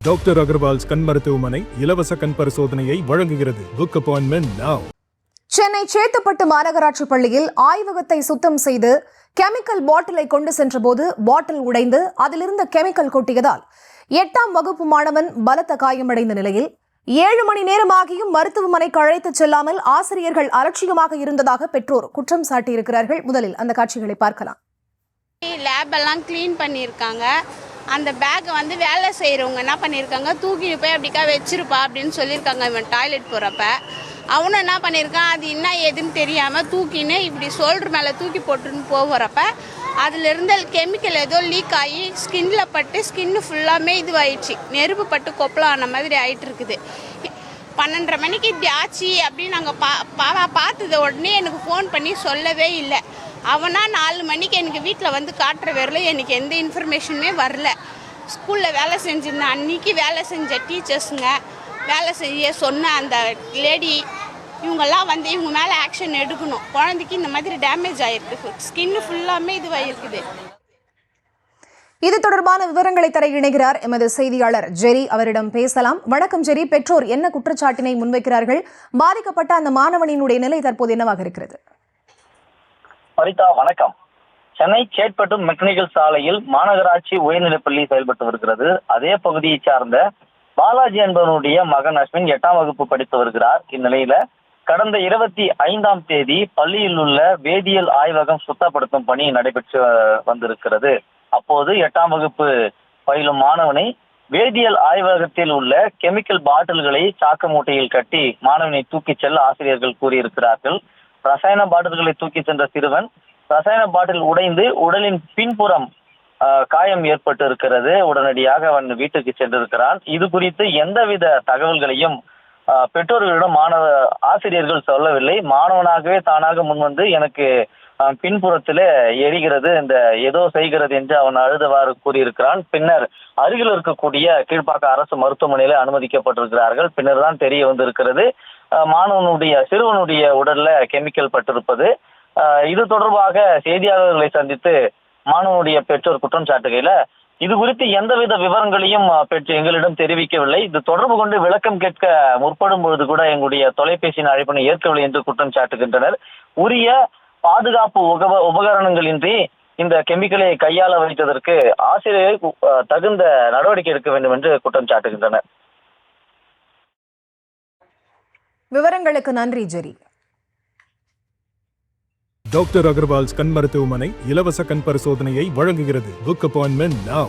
Doctor Agarwal's கண் மருத்துவமனை இலவச கண் பரிசோதனையை வழங்குகிறது. Book appointment now. Chennai Chetpet மாநகராட்சி பள்ளியில் ஆய்வகத்தை சுத்தம் செய்து கெமிக்கல் பாட்டிலை கொண்டு சென்றபோது பாட்டில் உடைந்து அதிலிருந்த கெமிக்கல் கொட்டியதால் 8ஆம் வகுப்பு மாணவன் பலத்த காயமடைந்த நிலையில் 7 மணி நேரமாகியும் மருத்துவமனைக்கு அழைத்துச் செல்லாமல் ஆசிரியர்கள் அலட்சியமாக இருந்ததாக பெற்றோர் குற்றம் சாட்டியிருக்கிறார்கள். முதலில் அந்த காட்சிகளை பார்க்கலாம். லேப் எல்லாம் கிளீன் பண்ணியிருக்காங்க. அந்த பேக்கை வேலை செய்கிறவங்க என்ன பண்ணியிருக்காங்க, தூக்கிட்டு போய் அப்படிக்கா வச்சிருப்பா அப்படின்னு சொல்லியிருக்காங்க. இவன் டாய்லெட் போகிறப்ப அவனும் என்ன பண்ணியிருக்கான், அது என்ன ஏதுன்னு தெரியாமல் தூக்கின்னு இப்படி ஷோல்டர் மேலே தூக்கி போட்டுன்னு போகிறப்ப அதில் இருந்த கெமிக்கல் ஏதோ லீக் ஆகி ஸ்கின்ல பட்டு ஸ்கின்னு ஃபுல்லாமே இதுவாயிடுச்சு. நெருப்பு பட்டு கொப்பளம் ஆன மாதிரி ஆகிட்டு இருக்குது. 12:30 மணிக்கு இப்படி ஆச்சு அப்படின்னு நாங்கள் பார்த்தது உடனே எனக்கு ஃபோன் பண்ணி சொல்லவே இல்லை. அவனா 4 மணிக்கு எனக்கு வீட்டில் காட்டுற வரல எனக்கு எந்த இன்ஃபர்மேஷனுமே வரல. ஸ்கூலில் வேலை செஞ்சிருந்தேன். அன்றைக்கி வேலை செஞ்ச டீச்சர்ஸுங்க, வேலை செய்ய சொன்ன அந்த லேடி, இவங்கெல்லாம் இவங்க மேலே ஆக்ஷன் எடுக்கணும். குழந்தைக்கு இந்த மாதிரி டேமேஜ் ஆகிருக்கு, ஸ்கின்னு ஃபுல்லாமே இதுவாகிருக்குது. இது தொடர்பான விவரங்களை தர இணைகிறார் எமது செய்தியாளர் ஜெரி. அவரிடம் பேசலாம். வணக்கம் ஜெரி. பெற்றோர் என்ன குற்றச்சாட்டினை முன்வைக்கிறார்கள்? பாதிக்கப்பட்ட அந்த மாணவனினுடைய நிலை தற்போது என்னவாக இருக்கிறது? வரிதா, வணக்கம். சென்னை சேட்பட்டு மெக்கானிக்கல் சாலையில் மாநகராட்சி உயர்நிலைப்பள்ளி செயல்பட்டு வருகிறது. அதே பகுதியை சார்ந்த பாலாஜி என்பவனுடைய மகன் அஸ்வின் 8ஆம் வகுப்பு படித்து வருகிறார். இந்நிலையில கடந்த 25ஆம் தேதி பள்ளியில் உள்ள வேதியியல் ஆய்வகம் சுத்தப்படுத்தும் பணி நடைபெற்று வந்திருக்கிறது. அப்போது 8ஆம் வகுப்பு பயிலும் மாணவனை வேதியியல் ஆய்வகத்தில் உள்ள கெமிக்கல் பாட்டில்களை சாக்கு மூட்டையில் கட்டி மாணவனை தூக்கிச் செல்ல ஆசிரியர்கள் கூறியிருக்கிறார்கள். ரசாயன பாட்டில்களை தூக்கி சென்ற சிறுவன் ரசாயன பாட்டில் உடைந்து உடலின் பின்புறம் காயம் ஏற்பட்டு இருக்கிறது. உடனடியாக அவன் வீட்டுக்கு சென்றிருக்கிறான். இது குறித்து எந்தவித தகவல்களையும் பெற்றோர்களிடம் ஆசிரியர்கள் சொல்லவில்லை. மாணவனாகவே தானாக முன்வந்து எனக்கு பின்புறத்திலே எரிகிறது, இந்த ஏதோ செய்கிறது என்று அவன் அழுதவாறு கூறியிருக்கிறான். பின்னர் அருகில் இருக்கக்கூடிய கீழ்ப்பாக்கம் அரசு மருத்துவமனையில அனுமதிக்கப்பட்டிருக்கிறார்கள். பின்னர் தான் தெரிய வந்திருக்கிறது சிறுவனுடைய உடல்ல கெமிக்கல் பட்டிருப்பது. இது தொடர்பாக செய்தியாளர்களை சந்தித்து மாணவனுடைய பெற்றோர் குற்றம் சாட்டுகையில இது குறித்து எந்தவித விவரங்களையும் எங்களிடம் தெரிவிக்கவில்லை. இது தொடர்பு கொண்டு விளக்கம் கேட்க முற்படும் பொழுது கூட எங்களுடைய தொலைபேசியின் அழைப்பினை ஏற்கவில்லை என்று குற்றம் சாட்டுகின்றனர். உரிய பாதுகாப்பு உபகரணங்களின்றி இந்த கெமிக்கலை கையாள வைத்ததற்கு ஆசிரியர்கள் தகுந்த நடவடிக்கை எடுக்க வேண்டும் என்று குற்றம் சாட்டுகின்றனர். விவரங்களுக்கு நன்றி ஜெரி. டாக்டர் அகர்வால்ஸ் கண் மருத்துவமனை இலவச கண் பரிசோதனையை வழங்குகிறது. Book appointment now.